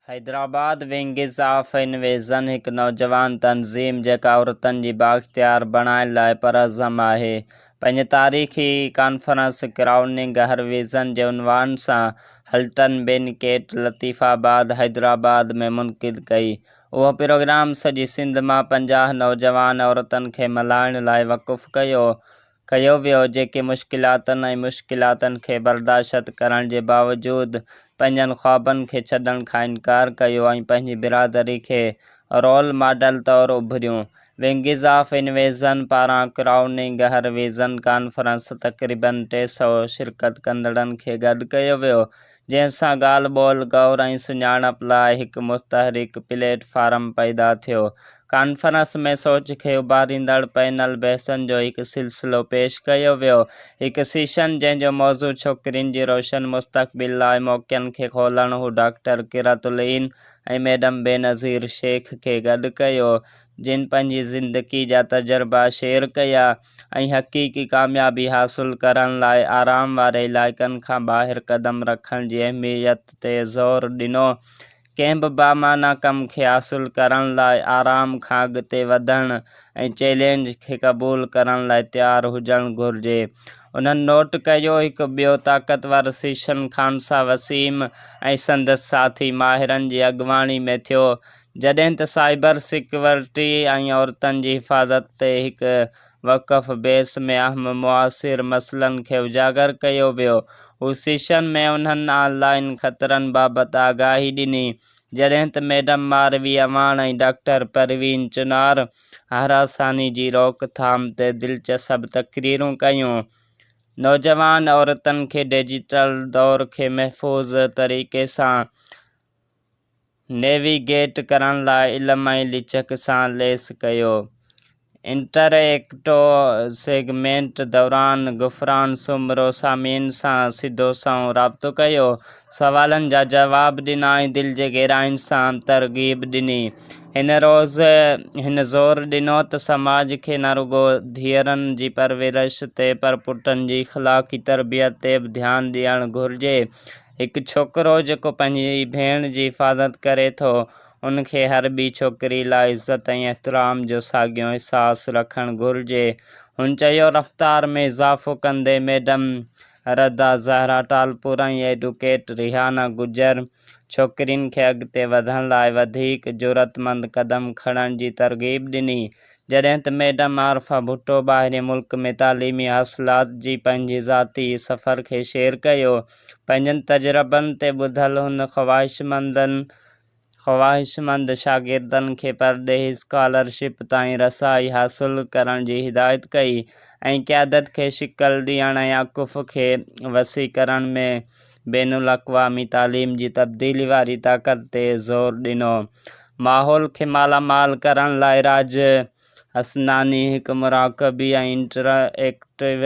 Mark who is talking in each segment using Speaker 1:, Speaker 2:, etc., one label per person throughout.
Speaker 1: Hyderabad wings of इनवेज़न हिक नौजवान तनज़ीम जेका औरतुनि जी बाइख़्तियार बणाइण लाइ परअज़म आहे, पंहिंजे तारीख़ी कॉन्फ्रेंस क्राउनिंग हर विज़न जे उनवान सां हल्टन बेनकेट लतीफ़ाबाद हैदराबाद में मुनक़िद कई। उहो प्रोग्राम सॼी सिंध मां 50 नौजवान औरतुनि खे मल्हाइण लाइ वक़ुफ़ कयो वियो जेके मुश्किलातुनि ऐं मुश्किलातुनि खे बर्दाश्त करण जे बावजूदु पंहिंजनि ख़्वाबनि खे छॾण खां इनकार कयो ऐं पंहिंजी बिरादरी खे रोल मॉडल तौरु उभरियूं। विंगज़ ऑफ इनवेज़न पारां क्राउनिंग हर विज़न कॉन्फ्रेंस तक़रीबन 300 शिरकत कंदड़नि खे गॾु कयो वियो, जंहिं सां ॻाल्हि ॿोल ग़ौर ऐं सुञाणप लाइ हिकु मुस्तहरिक प्लेटफॉर्म पैदा थियो। कॉन्फ्रेंस में सोच खे उभारींदड़ पैनल बहसुनि जो हिकु सिलसिलो पेश कयो वियो। हिकु सेशन जंहिंजो मौज़ू छोकिरियुनि जी रोशन मुस्तक़बिल लाइ मौक़नि खे खोलणु हो डॉक्टर किरतुल-इन ऐं मैडम बेनज़ीर शेख खे गॾु कयो, जिन पंहिंजी ज़िंदगी जा तजुर्बा शेयर कया ऐं हक़ीक़ी कामयाबी हासिलु करण लाइ आराम वारे इलाइक़नि खां ॿाहिरि क़दम रखण जी अहमियत ते ज़ोर ॾिनो। कंहिं बि बामाना कम खे हासिलु करण लाइ आराम खां अॻिते वधण ऐं चैलेंज खे क़बूल करण लाइ तयारु हुजणु घुरिजे। उन्हनि नोट कयो हिकु ॿियो ताक़तवर सेशन खानसा वसीम ऐं संदसि साथी माहिरनि जी अॻुवाणी में थियो, जॾहिं त साइबर सिक्योरिटी ऐं औरतुनि जी हिफ़ाज़त ते हिकु वक़फ़ बेस में अहम मुआसिर मसइलनि खे उजागर कयो वियो। हू सेशन में उन्हनि ऑनलाइन ख़तरनि बाबति आगाही ॾिनी, जॾहिं त मैडम मारवी अवाण ऐं डॉक्टर परवीन चुनार हरासानी जी रोकथाम ते दिलचस्प तक़रीरूं कयूं। नौजवान औरतुनि खे डिजिटल दौर खे महफ़ूज़ तरीक़े सां नेविगेट करण लाइ इल्म ऐं लिचक सां लैस कयो। इंटरएक्टिव सेगमेंट दौरान गुफ़रान सुमरो सामीन सां सिधो संओं राबितो कयो, सवालनि जा जवाब ॾिना ऐं दिलि जे गहराइनि सां तरग़ीब ॾिनी। हिन रोज़ हिन ज़ोर ॾिनो त समाज खे न रुॻो धीअरुनि जी परवरिश ते पर पुटनि जी इख़्लाक़ी तरबियत ते बि ध्यानु ॾियणु घुरिजे। हिकु छोकिरो जेको पंहिंजी भेण जी हिफ़ाज़त करे थो, उनखे हर ॿी छोकिरी लाइ इज़त ऐं एहतराम जो साॻियो अहसासु रखणु घुरिजे। हुन चयो, रफ़्तार में इज़ाफ़ो कंदे मैडम रदा ज़हरा टालपुर ऐं एडवोकेट रिहाना गुजर छोकिरियुनि खे अॻिते वधण लाइ वधीक जुरतमंद क़दम खणण जी तरग़ीब ॾिनी, जॾहिं त मैडम आरफा भुट्टो ॿाहिरिएं मुल्क में तालीमी हासिलात जी पंहिंजी ज़ाती सफ़र खे शेयर कयो। पंहिंजनि तजुर्बनि ते ॿुधल हुन ख़्वाहिशमंद शागिर्दनि खे परॾेही स्कॉलरशिप ताईं रसाई हासिलु करण जी हिदायत कई ऐं क़यादत खे शिकल ॾियण ऐं अकुफ़ खे वसी करण में बैनुल अक़वामी तालीम जी तब्दीली वारी ताक़त ते ज़ोर ॾिनो। माहौल खे मालामाल करण लाइ राज हसनानी हिकु मुराक़बी ऐं इंटरएक्टिव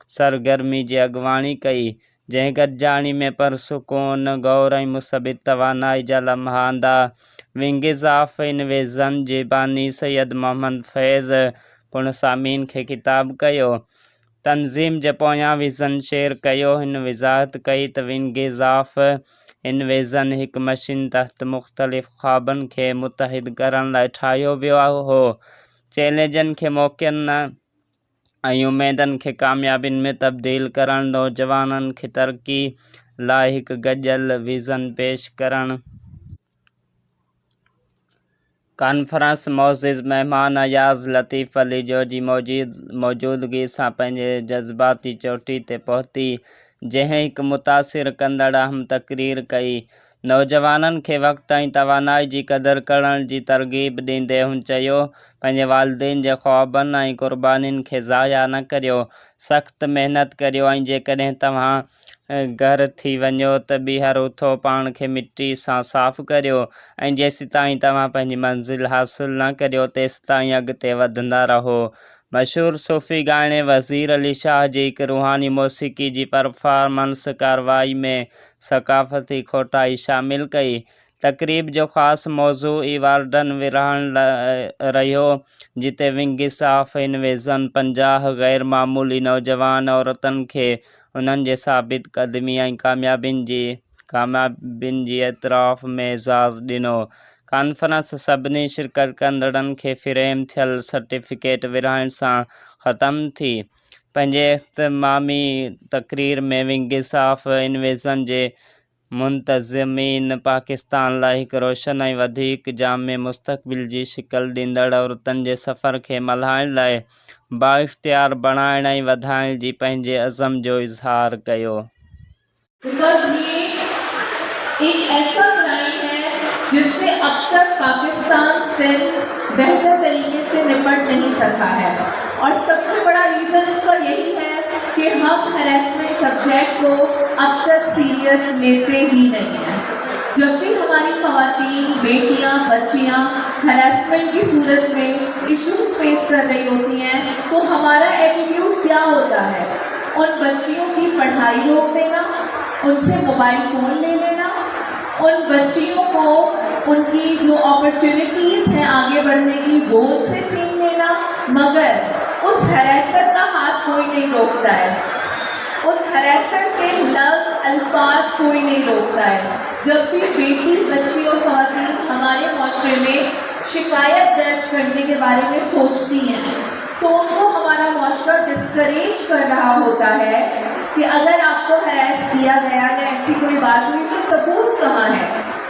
Speaker 1: सरगर्मी जी अॻुवाणी कई, जंहिं गॾिजाणी में परसुकून ग़ौर ऐं मुस्बित तवानाई जा लम्हा आंदा। विंगज़ ऑफ इनवेज़न जे बानी सैयद मोहम्मद फैज़ पिणु सामीन खे ख़िताबु कयो। तनज़ीम जे पोयां विज़न शेयर कयो। हिन वज़ाहत कई त विंगज़ ऑफ इनवेज़न हिकु मशीन तहत मुख़्तलिफ़ ख़्वाबनि खे मुतहिद करण लाइ ठाहियो वियो हो, चैलेंजनि खे मौक़नि ऐं उमेदनि खे कामयाबियुनि में तब्दील करण, नौजवाननि खे तरक़ी लाइ हिकु गॾियल विज़न पेश करण। कॉन्फ्रेंस मोअज़्ज़िज़ महिमान अयाज़ लतीफ़ अली जो जी मौजूदगी सां पंहिंजे जज़्बाती चोटी ते पहुती, जंहिं हिकु मुतासिर कंदड़ अहम तक़रीर कई। नौजवाननि खे वक़्तु ऐं तवानाई जी क़दुरु करण जी तरग़ीब ॾींदे हुन चयो, पंहिंजे वालिदैन जे ख़्वाबनि ऐं क़ुर्बानीनि खे ज़ाया न करियो, सख़्त महिनत करियो ऐं जेकॾहिं तव्हां घर थी वञो त ॿीहर उथो, पाण खे मिटी सां साफ़ु करियो ऐं जेसिताईं तव्हां पंहिंजी मंज़िल हासिलु न करियो तेसिताईं अॻिते वधंदा रहो। मशहूर सूफ़ी ॻाइणे वज़ीर अली शाह जी हिकु रूहानी मौसीक़ी जी परफॉर्मेंस कार्रवाई में सक़ाफ़ती खोटाई शामिल कई। तक़रीब जो ख़ासि मौज़ू इवार्डन विरहाइण रहियो, जिते विंगज़ ऑफ इनवेज़न 50 ग़ैर मामूली नौजवान औरतुनि खे उन्हनि जे साबित क़दमी ऐं कामयाबियुनि जी एतराफ़ में एज़ाज़ ॾिनो। कॉन्फ्रेंस सभिनी शिरकत कंदड़नि खे फ़्रेम थियल सर्टिफिकेट विरहाइण सां ख़त्म थी। पंहिंजे इख़्तिमामी तक़रीर में विंग्स ऑफ इनवेज़न जे मुंतज़मीन पाकिस्तान लाइ हिकु रोशन ऐं वधीक जामे मुस्तक़बिल जी शिकल ॾींदड़ औरतुनि जे सफ़र खे मल्हाइण लाइ बाइख़्तियार बणाइण ऐं वधाइण जी पंहिंजे अज़म जो इज़हार कयो।
Speaker 2: एक ऐसा क्राइम है जिससे अब तक पाकिस्तान सिर्फ बेहतर तरीके से निपट नहीं सका है, और सबसे बड़ा रीज़न इसका यही है कि हम हैरेसमेंट सब्जेक्ट को अब तक सीरियस लेते ही नहीं हैं। जब भी हमारी ख़वातीन, बेटियां, बच्चियां हैरेसमेंट की सूरत में इश्यूज फेस कर रही होती हैं तो हमारा एटीट्यूड क्या होता है? उन बच्चियों की पढ़ाई रोक देना, उनसे मोबाइल फ़ोन ले लेना, उन बच्चियों को उनकी जो अपॉर्चुनिटीज़ हैं आगे बढ़ने की वो उनसे छीन लेना, मगर उस हैरेसर का हाथ कोई नहीं रोकता है, उस हैरेसर के लफ्ज़ अल्फाज कोई नहीं रोकता है। जब भी बेटी, बच्ची और ख़वातीन हमारे माशरे में शिकायत दर्ज करने के बारे में सोचती हैं तो उनको हमारा माशरा डिस्करेज कर रहा होता है कि अगर आपको हरास किया गया या ऐसी कोई बात हुई तो सबूत कहाँ है,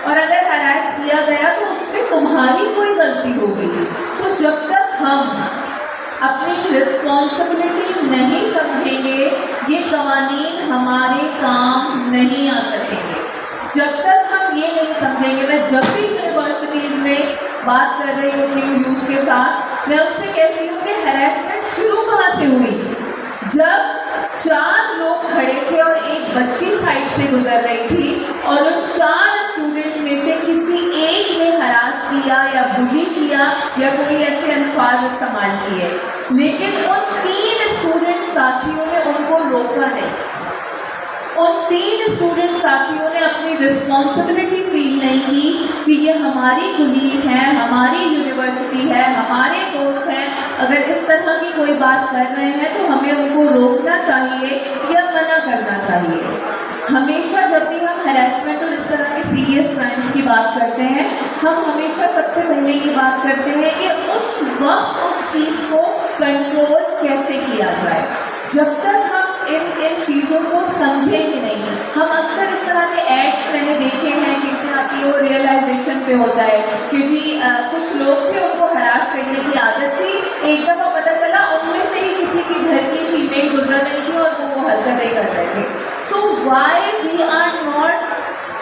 Speaker 2: और अगर हरास किया गया तो उससे तुम्हारी कोई गलती होगी। तो जब तक हम अपनी रिस्पॉन्सिबिलिटी नहीं समझेंगे ये कवानीन हमारे काम नहीं आ सकेंगे। जब तक हम ये नहीं समझेंगे, मैं जब भी यूनिवर्सिटीज़ में बात कर रही होती हूँ यूथ के साथ, मैं उनसे कहती हूँ कि हैरेसमेंट शुरू कहाँ से हुई? जब 4 लोग खड़े थे और एक बच्ची साइड से गुजर रही थी और उन 4 स्टूडेंट्स में से किसी एक ने हरास किया या बुली किया या कोई ऐसे अल्फाज इस्तेमाल किए, लेकिन उन 3 स्टूडेंट साथियों ने उनको रोका नहीं। उन 3 स्टूडेंट साथियों ने अपनी रिस्पॉन्सिबिलिटी फील नहीं की कि ये हमारी कुलीग है, हमारी यूनिवर्सिटी है, हमारे दोस्त हैं, अगर इस तरह की कोई बात कर रहे हैं तो हमें उनको रोकना चाहिए या मना करना चाहिए। हमेशा जब भी हम हैरेसमेंट और इस तरह के सीरियस क्राइम्स की बात करते हैं, हम हमेशा सबसे पहले ये बात करते हैं कि उस वक्त उस चीज़ को कंट्रोल कैसे किया जाए। जब तक हम इन चीज़ों को समझेंगे नहीं, हम अक्सर इस तरह के एड्स मैंने देखे हैं जिनमें आपकी वो रियलाइजेशन पे होता है कि जी कुछ लोग थे उनको हरास करने की आदत थी, एक दफ़ा पता चला उनमें से ही किसी के घर की फीमेल गुजर रही थी और वो हरकतें कर रहे थे। So why we are not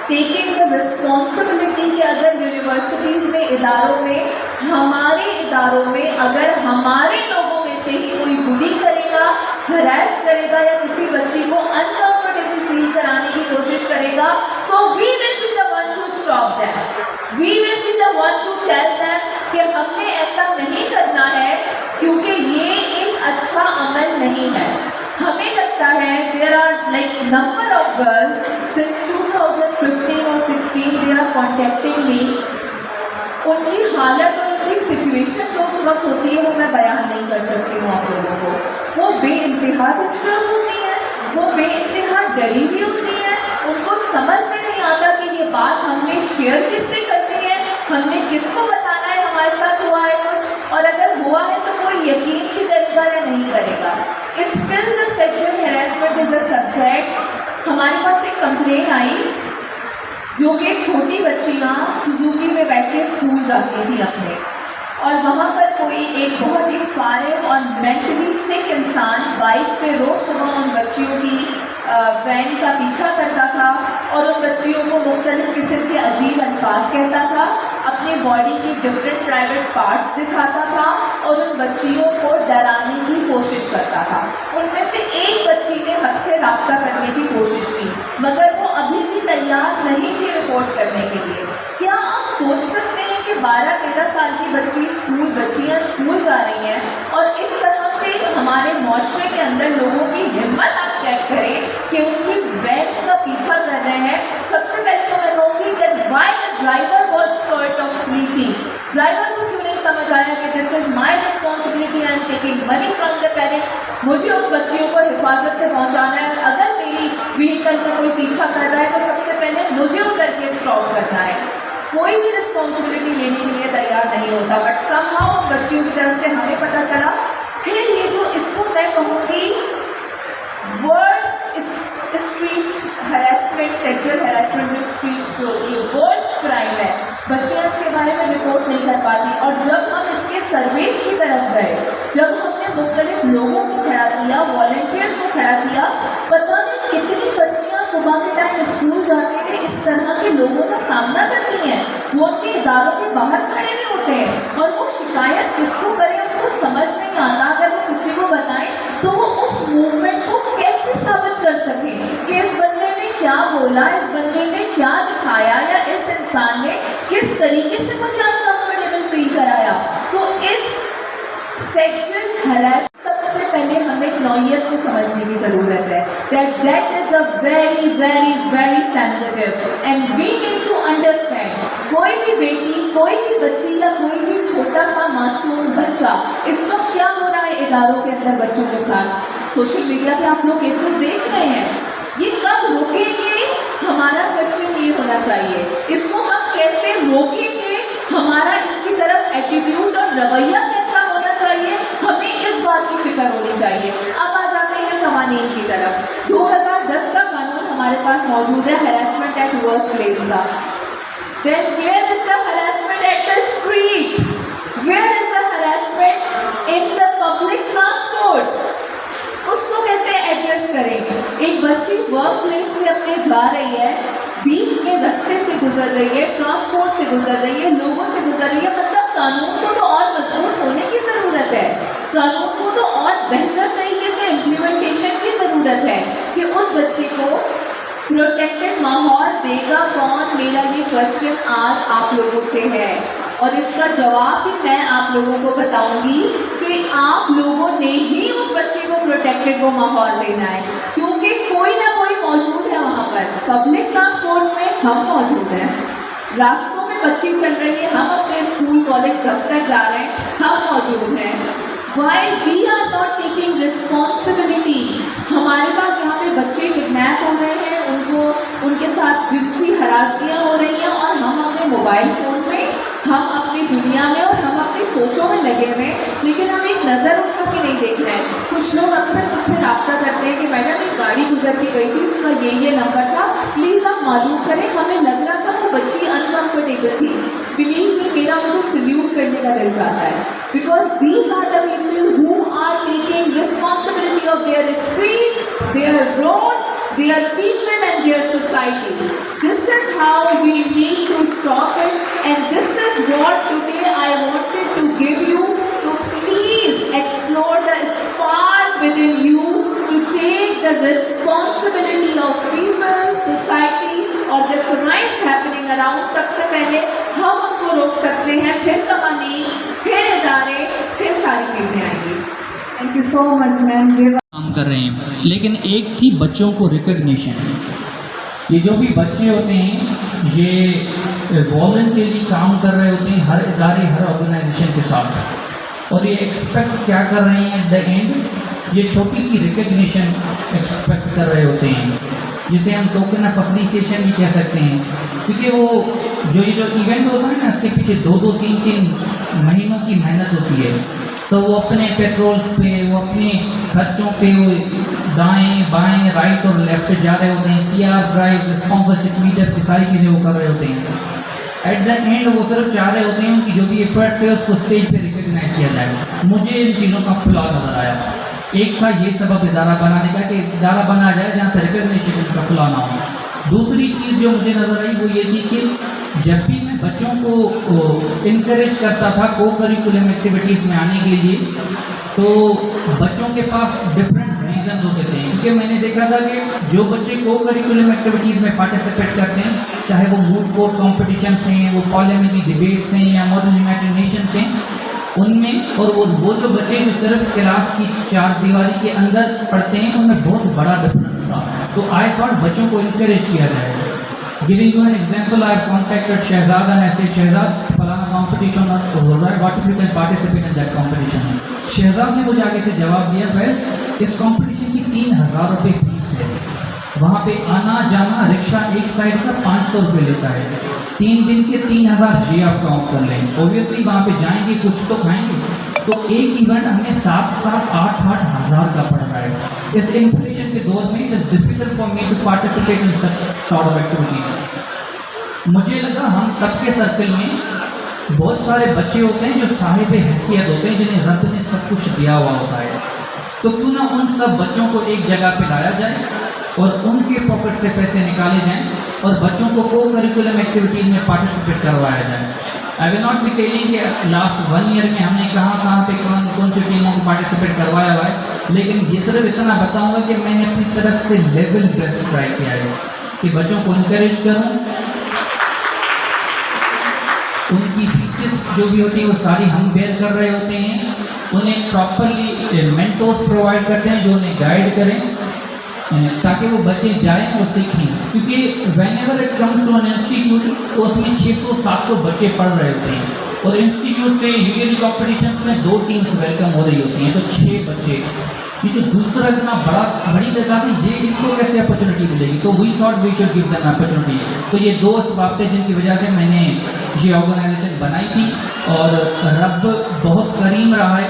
Speaker 2: taking the responsibility कि अगर यूनिवर्सिटीज़ में, इदारों में, हमारे इदारों में अगर हमारे लोगों में से ही कोई बुली करेगा, हरास करेगा या किसी बच्ची को अनकंफर्टेबल फील कराने की कोशिश करेगा, so we will be the one to stop that, we will be the one to tell them कि हमने ऐसा नहीं करना है क्योंकि ये एक अच्छा अमल नहीं है। हमें लगता है there are like number of girls since 2015 और 16 दे आर कॉन्टेक्टिंग मी। उनकी हालत और उनकी सिचुएशन जो उस वक्त होती है वो मैं बयान नहीं कर सकती हूँ आप लोगों को। वो बेइंतहा डिस्टर्ब होती है, वो बेइंतहा डरी हुई होती है, उनको समझ में नहीं आता कि ये बात हमने शेयर किससे करनी है, हमने किसको बताना है हमारे साथ हुआ है कुछ, और अगर हुआ है तो कोई यकीन भी करेगा या नहीं करेगा। Still the sexual harassment is a subject. हमारे पास एक कंप्लेन आई जो कि छोटी बच्चियाँ सुजुकी में बैठ के स्कूल जाती थी अपने, और वहाँ पर कोई एक बहुत ही फारिग और मेंटली सिक इंसान बाइक पे रोज़ सुबह उन बच्चियों की वैन का पीछा करता था और उन बच्चियों को मुख्तलिफ किस्म के अजीब अल्फाज कहता था, अपनी बॉडी की डिफरेंट प्राइवेट पार्ट्स दिखाता था और उन बच्चियों को डराने की कोशिश करता था। उनमें से एक बच्ची ने हमसे रब्ता करने की कोशिश की, मगर वो अभी भी तैयार नहीं थी रिपोर्ट करने के लिए। क्या आप सोच सकते हैं कि 12-13 साल की बच्चियाँ स्कूल जा रही हैं और इस तरह से हमारे माशरे के अंदर लोगों की हिम्मत आप चेक करें कि उनकी वैन्स का पीछा कर रहे हैं। सबसे पहले तो मैं कहूँगी कि why the driver was sort of sleeping. Driver को क्यों नहीं समझ आया कि this is my responsibility, I am taking money from the parents, मुझे उन बच्चियों को हिफाजत से पहुँचाना है, और अगर मेरी व्हीकल का कोई पीछा कर रहा है तो सबसे पहले मुझे उतर के स्टॉप करना है। कोई भी रिस्पॉन्सिबिलिटी लेने के लिए तैयार नहीं होता, बट समहाउ बच्चियों की तरफ से हमें पता चला। फिर ये जो इसको मैं कहूँगी worst street harassment, sexual harassment जो स्ट्रीट ये वर्स्ट क्राइम है, बच्चियाँ इसके बारे में रिपोर्ट नहीं कर पाती। और जब हम इसके सर्विस की तरफ गए, जब हमने मुख्तलिफ लोगों को खड़ा किया, वॉलंटियर्स को खड़ा किया, पता नहीं कितनी बच्चियाँ सुबह के टाइम स्कूल जाते हुए इस तरह के लोगों का सामना करती हैं। वो उनके इदारों के बाहर खड़े नहीं होते हैं और वो शिकायत किसको करें उनको समझ नहीं आता। अगर वो किसी को बताएं तो वो उस मूवमेंट को कैसे साबित कर सके कि इस बंदे ने क्या बोला, इस बंदे ने क्या दिखाया, या इस इंसान ने किस तरीके से मुझे अनकंफर्टेबल फील कराया। तो इस सेक्सुअल हैरेसमेंट सबसे पहले हमें नौयत को समझने की ज़रूरत है। that is a very sensitive and we need to understand। कोई भी बेटी, कोई भी बच्ची या कोई भी छोटा सा मासूम बच्चा, इस वक्त क्या हो रहा है इदारों के अंदर बच्चों के साथ, सोशल मीडिया पे आप लोग केसेस देख रहे हैं, ये कब रोकेंगे? हमारा क्वेश्चन ये होना चाहिए, इसको हम कैसे रोकेंगे? हमारा इसकी तरफ एटीट्यूड और रवैया कैसा होना चाहिए, हमें इस बात की फिक्र होनी चाहिए। अब आ जाते हैं कानून की तरफ। 2010 का कानून हमारे पास मौजूद है हैरेसमेंट एट वर्क प्लेस का। Then where is the harassment at the street? Where is the harassment in the public transport? उसको कैसे एड्रेस करेंगे? एक बच्ची वर्क प्लेस से अपने जा रही है, बीच में रास्ते से गुजर रही है, ट्रांसपोर्ट से गुजर रही है, लोगों से गुजर रही है, मतलब कानून को तो और मजबूत होने की ज़रूरत है, कानून को तो और बेहतर तरीके से इम्प्लीमेंटेशन की ज़रूरत है कि उस बच्ची को प्रोटेक्टेड माहौल देगा कौन? मेरा ये क्वेश्चन आज आप लोगों से है और इसका जवाब भी मैं आप लोगों को बताऊंगी कि आप लोगों ने ही उस बच्चे को प्रोटेक्टेड वो माहौल देना है, क्योंकि कोई ना कोई मौजूद है वहाँ पर। पब्लिक ट्रांसपोर्ट में हम मौजूद हैं, रास्तों में बच्ची चल रही है, हम अपने स्कूल कॉलेज दफ्तर जा रहे हैं, हम मौजूद हैं। While we are not taking responsibility, हमारे पास यहाँ पे बच्चे किडनैप हो रहे हैं, उनके साथ जिनसी हरासियाँ हो रही हैं और हम अपने मोबाइल फ़ोन में, हम अपनी दुनिया में और हम अपनी सोचों में लगे हुए हैं, लेकिन हम एक नज़र उठा के नहीं देख रहे हैं। कुछ लोग अक्सर मुझसे रब्ता करते हैं कि मैडम एक गाड़ी गुजर के गई थी, उसका ये नंबर था, प्लीज़ आप मालूम करें। हमें लग रहा था वो बच्ची अनकम्फर्टेबल थी। बिलीव मी, मेरा उनको सल्यूट करने का दिल चाहता है, because these are the people who are taking responsibility of their streets, their roads, their people and their society. This is how we need to stop it, and this is what today I wanted to give you, to please explore the spark within you to take the responsibility of people, society और the crimes happening around। सबसे पहले हम उनको रोक सकते हैं, फिर कवानीन, फिर इदारे, फिर सारी चीज़ें आएंगी। Thank you so much ma'am.
Speaker 3: काम कर रहे हैं, लेकिन एक थी बच्चों को रिकग्निशन। ये जो भी बच्चे होते हैं ये वॉलंटियरली काम कर रहे होते हैं हर इदारे, हर ऑर्गेनाइजेशन के साथ, और ये एक्सपेक्ट क्या कर रहे हैं एट द एंड, ये छोटी सी रिकग्निशन एक्सपेक्ट कर रहे होते हैं, जिसे हम टोकन ऑफ अप्रिसिएशन भी कह सकते हैं। क्योंकि वो जो इवेंट होता है ना, इसके पीछे 2-2, 3-3 महीनों की मेहनत होती है, तो वो अपने पेट्रोल्स पे, वो अपने खर्चों पे वो दाएं बाएं राइट और लेफ्ट जा रहे होते हैं, PR ड्राइव, स्पॉन्सरशिप मीटर की सारी चीज़ें वो कर रहे होते हैं। एट द एंड वो सिर्फ चाह रहे होते हैं उनकी जो भी एफर्ट्स है उसको स्टेज पे रिकग्नाइज किया जाए। मुझे इन चीज़ों का फ्लॉ नज़र आया। एक था ये सबब इदारा बनाने का कि इदारा बना जाए जहाँ पर रिकग्निशन का फ्लॉ ना हो। दूसरी चीज़ जो मुझे नज़र आई वो ये थी कि जब भी मैं बच्चों को इनकरेज करता था को करिकुलम एक्टिविटीज़ में आने के लिए, तो बच्चों के पास डिफरेंट रीज़न होते थे। क्योंकि मैंने देखा था कि जो बच्चे को करिकुलम एक्टिविटीज़ में पार्टिसिपेट करते हैं, चाहे वो मूड कोर्ट कॉम्पिटिशन हैं, वो पार्लियामेंट्री डिबेट्स हैं या मॉडल यूनाइटेड नेशंस हैं, उनमें और वो जो बच्चे जो सिर्फ क्लास की 4 दीवारी के अंदर पढ़ते हैं, उनमें बहुत बड़ा डिफरेंस था। तो आई थॉट बच्चों को इनकरेज किया जाए। Giving you an example, I contacted Shahzad and ऐसे शहजाद फलाना कॉम्पिटिशन हो रहा है, what if you can participate in that competition. Shahzad ने मुझे आगे से जवाब दिया, फैज़ इस कॉम्पिटिशन की 3000 रुपये फीस है, वहाँ पे आना जाना रिक्शा एक साइड का 500 रुपये लेता है। 3 दिन के 3000 ये आप काउंट कर लें। ऑब्वियसली वहाँ पे जाएंगे कुछ तो खाएंगे, तो एक इवेंट हमें 7-8 हज़ार का पड़ रहा है। इस इन्फ्लेशन के दौर में it is difficult for me to participate in such sort of activities. मुझे लगा हम सबके सर्कल में बहुत सारे बच्चे होते हैं जो साहिब हैसियत होते हैं, जिन्हें रब ने सब कुछ दिया हुआ होता है, तो क्यों ना उन सब बच्चों को एक जगह पे लाया जाए और उनके पॉकेट से पैसे निकाले जाएं और बच्चों को को करिकुलम एक्टिविटीज़ में पार्टिसिपेट करवाया जाए। I will not be telling कि लास्ट 1 ईयर में हमने कहाँ पे कौन सी टीमों को पार्टिसिपेट करवाया हुआ है, लेकिन ये सिर्फ इतना बताऊँगा कि मैंने अपनी तरफ से लेवल बेस्ट ट्राई किया है कि बच्चों को इंकरेज करूँ। उनकी फीसेस जो भी होती है वो सारी हम बेयर कर रहे होते हैं। उन्हें प्रॉपरली मेंटोर्स प्रोवाइड करते हैं जो उन्हें गाइड करें ताकि वो बच्चे जाएं और सीखें, क्योंकि whenever it comes to an institute तो उसमें 600-700 बच्चे पढ़ रहे होते हैं और इंस्टीट्यूट से यूजुअली कॉम्पिटिशन में 2 टीम्स वेलकम हो रही होती हैं, तो 6 बच्चे। ये जो दूसरा इतना बड़ी जगह थी, ये इनको कैसे अपॉर्चुनिटी मिलेगी? तो we thought we should give them opportunity. तो ये 2 असबाब थे जिनकी वजह से मैंने ये ऑर्गेनाइजेशन बनाई थी और रब बहुत करीम रहा है।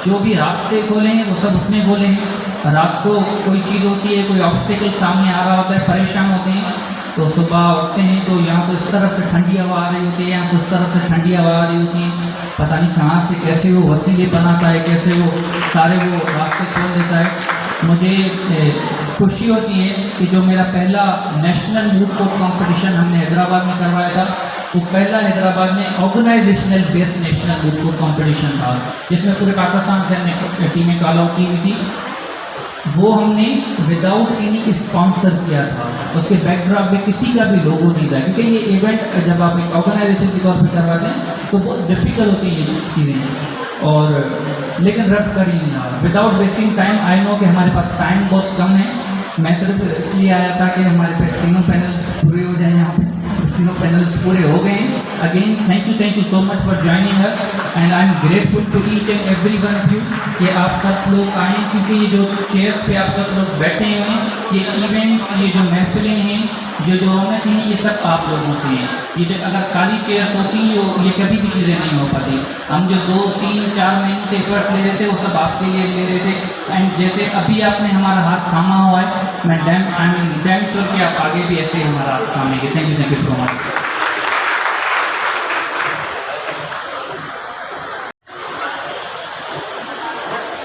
Speaker 3: जो भी रास्ते खोले हैं वो सब उसने खोले हैं। रात को कोई चीज़ होती है, कोई ऑब्स्टिकल सामने आ रहा होता है, परेशान होते हैं, तो सुबह उठते हैं तो यहाँ तो इस तरफ से ठंडी हवा आ रही होती है, यहाँ तो इस तरफ से ठंडी हवा आ रही होती है, पता नहीं कहाँ से कैसे वो वसीले बनाता है, कैसे वो सारे वो रास्ते खोल देता है। मुझे खुशी होती है कि जो मेरा पहला नेशनल मूड कोर्ट कॉम्पिटिशन हमने हैदराबाद में करवाया था, वो पहला हैदराबाद में organisational based national moot court competition था, जिसमें पूरे पाकिस्तान से हमने टीमें कॉल आउट की हुई थी। वो हमने विदाउट एनी स्पॉन्सर किया था, उसके बैकड्रॉप में किसी का भी लोगो नहीं था, क्योंकि ये इवेंट जब आप एक ऑर्गेनाइजेशन के तौर पर करवाते हैं तो बहुत डिफिकल्ट होती है ये चीज़ें। और लेकिन रब करीम without wasting time, I know कि हमारे पास टाइम बहुत कम है, मैं सिर्फ इसलिए आया था कि हमारे तीनों पैनल्स पूरे हो जाएं। यहाँ पे तीनों पैनल्स पूरे हो गए हैं। Again thank you so much for joining us and I am grateful to each and every one of you कि आप सब लोग आएँ, क्योंकि ये जो चेयर्स पे आप सब लोग बैठे हुए हैं, ये इवेंट्स, ये जो महफिलें हैं, जो रौनक हैं, ये सब आप लोगों से हैं। ये जो अगर खाली चेयर्स होती ये कभी भी चीज़ें नहीं हो पाती। हम जो 2, 3, 4 महीने से एफर्ट्स ले रहे थे वो सब आपके लिए ले रहे थे। एंड जैसे अभी आपने हमारा हाथ थामा हुआ है, मैं आई एम डैम श्योर कि आप आगे भी ऐसे ही हमारा हाथ थामेंगे। Thank you so much.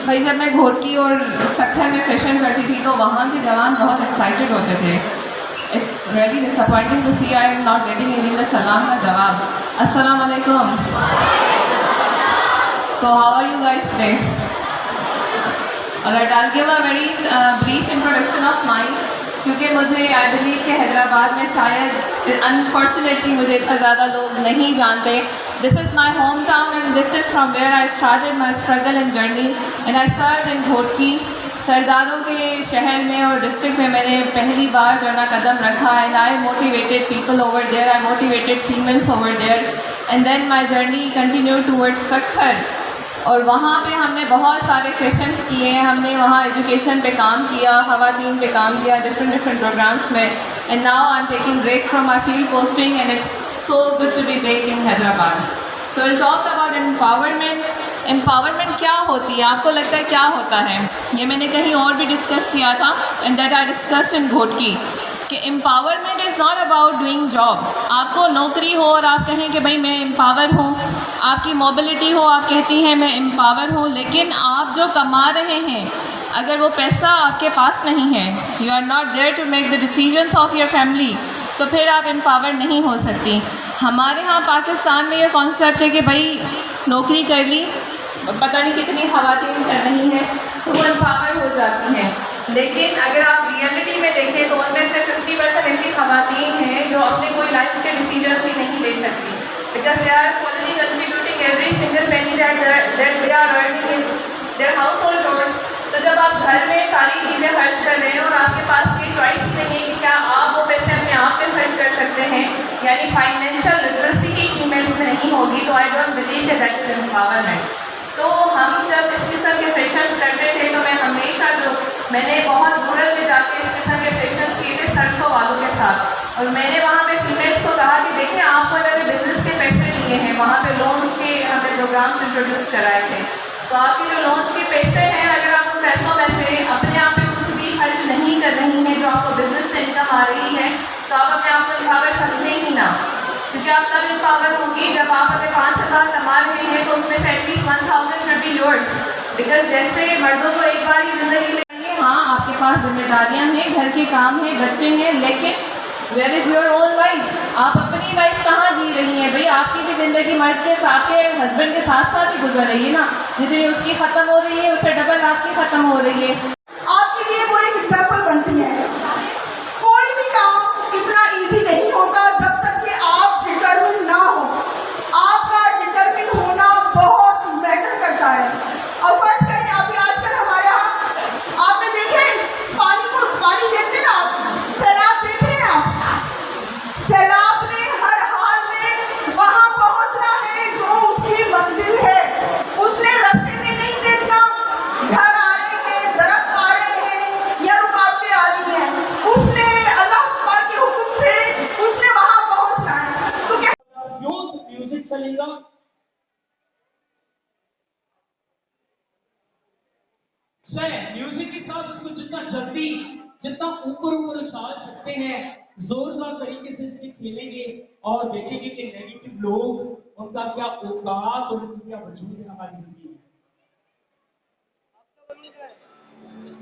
Speaker 2: भाई जब मैं घोटकी और सखर में सेशन करती थी तो वहाँ के जवान बहुत एक्साइटेड होते थे। It's really disappointing to see I am not getting even the सलाम का जवाब। अस्सलाम वालेकुम। So how are you guys today? Alright, I will give a very brief introduction of mine, क्योंकि मुझे आई बिलीव कि हैदराबाद में शायद अनफॉर्चुनेटली मुझे इतना ज़्यादा लोग नहीं जानते। This is my home town and this is from where I started my struggle and journey and I start in Ghotki. सरदारों के शहर में और डिस्ट्रिक्ट में मैंने पहली बार जो ना कदम रखा and I motivated people over there, I motivated females over there and then my journey continue towards Sukkur. और वहाँ पे हमने बहुत सारे सेशंस किए हैं, हमने वहाँ एजुकेशन पे काम किया, ख़वातीन पे काम किया, डिफरेंट प्रोग्राम्स में। And now I am taking break from my field posting and it's so good to be back in Hyderabad. So will talk about empowerment. Empowerment क्या होती है? आपको लगता है क्या होता है? ये मैंने कहीं और भी डिस्कस किया था and that I discussed in Ghotki कि empowerment is not about doing job. आपको नौकरी हो और आप कहें कि भाई मैं एम्पावर हूँ, आपकी मोबिलिटी हो, आप कहती हैं मैं एम्पावर हूँ, लेकिन आप जो कमा रहे हैं अगर वो पैसा आपके पास नहीं है, you are not there to make the decisions of your family, तो फिर आप एम्पावर नहीं हो सकती। हमारे यहाँ पाकिस्तान में ये कॉन्सेप्ट है कि भाई नौकरी कर ली, पता नहीं कितनी ख़वातीन कर रही हैं तो वो एम्पावर हो जाती हैं, लेकिन अगर आप रियलिटी में देखें तो उनमें से 50% ऐसी ख़वातीन हैं जो अपने कोई लाइफ के डिसीजंस ही नहीं ले सकती, because they are fully contributing every single penny that they are earning in their household doors. तो जब आप घर में सारी चीज़ें खर्च कर रहे हैं और आपके पास ये चॉइस नहीं है कि क्या आप वो पैसे अपने आप पे खर्च कर सकते हैं, यानी फाइनेंशियल लिटरेसी ही फीमेल्स में नहीं होगी, तो I don't believe that is empowerment. तो हम जब इस किस्म के सेशंस करते थे तो मैं हमेशा जो मैंने बहुत रूरल में जाके इस किस्म के सेशंस किए थे सरसों वालों के साथ, और मैंने वहाँ पे फीमेल्स को कहा कि देखिए आपको अगर बिजनेस के पैसे दिए हैं, वहाँ पे लोन्स के हमने प्रोग्राम्स इंट्रोड्यूस कराए थे, तो आपके जो लोन के पैसे हैं अगर आप उन पैसों में से अपने आप पे कुछ भी खर्च नहीं कर रही हैं, जो आपको बिजनेस से इनकम आ रही है, तो आप अपने आप को एम्पावर समझें ही ना, क्योंकि आप तब एम्पावर होंगी जब आप अगर 5,000 कमा रहे हैं तो उसमें से at least 1,000 should be yours. Because जैसे मर्दों को एक बार ही जिंदगी में, हाँ आपके पास जिम्मेदारियां हैं, घर के काम हैं, बच्चे हैं, लेकिन where is your own life? आप अपनी लाइफ कहाँ जी रही हैं भाई? आपकी भी ज़िंदगी मर्द के साथ के हस्बैंड के साथ साथ ही गुजर रही है ना, जितनी उसकी ख़त्म हो रही है उससे डबल आपकी ख़त्म हो रही है।
Speaker 4: आपके लिए वो एक एग्जाम्पल बनती है। कोई भी काम इतना इजी नहीं होता जब तक कि आप डिटरमिन ना हो। आपका डिटरमिन होना बहुत मैटर करता है। और फर्स्ट करें अभी आजकल हमारे यहाँ आपने देखे पानी देखते ना, आप सैलाब देख रहे हैं, आप सैलाब ने हर हाल में वहां पहुंचना है जो उसकी मंजिल है। उसने रास्ते में नहीं देखना घर आ रहे हैं, दरख्त आ रहे हैं या रुकावटें आ रही हैं, उसने अल्लाह पाक के हुक्म से उसने वहां पहुंचना है। तो क्या
Speaker 3: म्यूजिक चलेगा? म्यूजिक के साथ उसको जितना जल्दी, जितना ऊपर उछाल सकते हैं, जोरदार तरीके से इससे खेलेंगे और देखेंगे कि नेगेटिव लोग, उनका क्या औकात और उनकी क्या वजूद है हमारी जिंदगी में।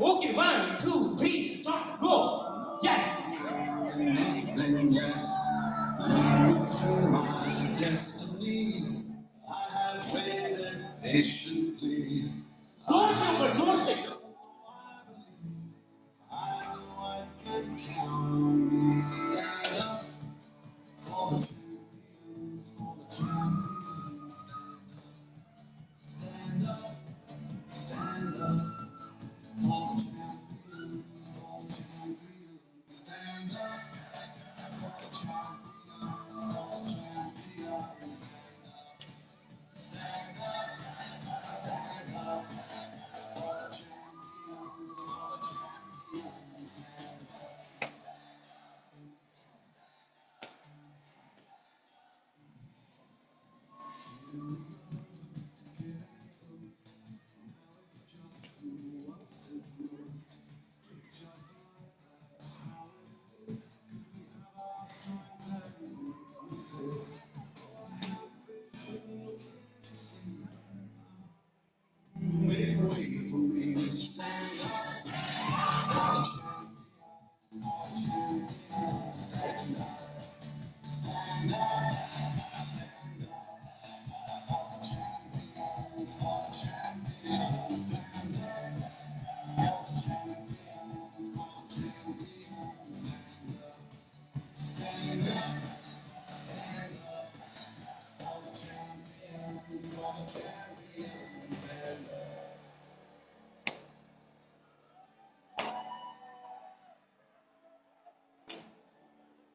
Speaker 3: ओके 1 2 3 स्टार्ट गो। यस जोर से ऊपर, जोर से।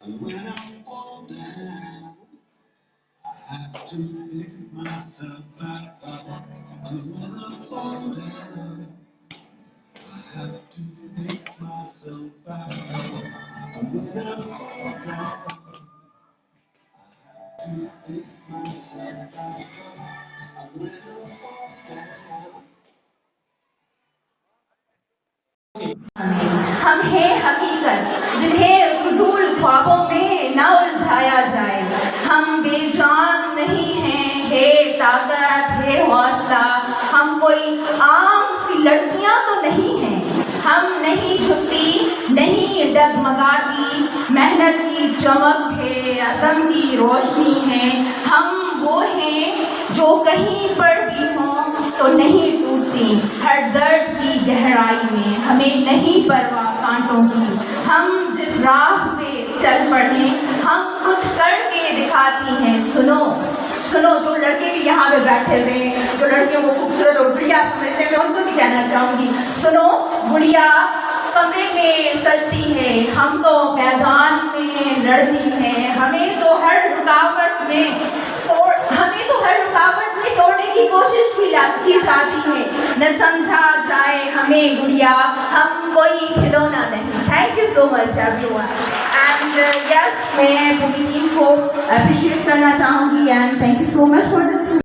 Speaker 5: When I fall down, I have to pick myself back up. And when I fall down, I have to pick myself back up. And when I fall down, I have to pick myself back up. And when I fall down.
Speaker 4: हम हैं हकीकत जिन्हें फजूल ख्वाबों में न उलझाया जाए। हम बेजान नहीं हैं, है ताकत है हौसला। हम कोई आम सी लड़कियां तो नहीं हैं। हम नहीं झुकती नहीं डगमगाती, मेहनत की चमक है, अज़म की रोशनी है। हम वो हैं जो कहीं पर भी हों तो नहीं टूटती, हर दर्द की गहराई में हमें नहीं परवाह कांटों की। हम जिस राह पे चल पड़े हम कुछ करके दिखाती हैं। सुनो सुनो, जो लड़के भी यहाँ पे बैठे हुए हैं, जो लड़कियों को खूबसूरत और बढ़िया समझते हैं, मैं उनको भी कहना चाहूँगी, सुनो, गुड़िया कमरे में सजती है, हम तो मैदान में लड़ती हैं। हमें तो हर रुकावट में तोड़ने की कोशिश की जाती है। न समझा जाए हम हमें गुड़िया, हम कोई खिलौना नहीं। Thank you so much everyone. And yes, मैं पूरी टीम को अप्रिशिएट करना चाहूँगी and thank you so much for this.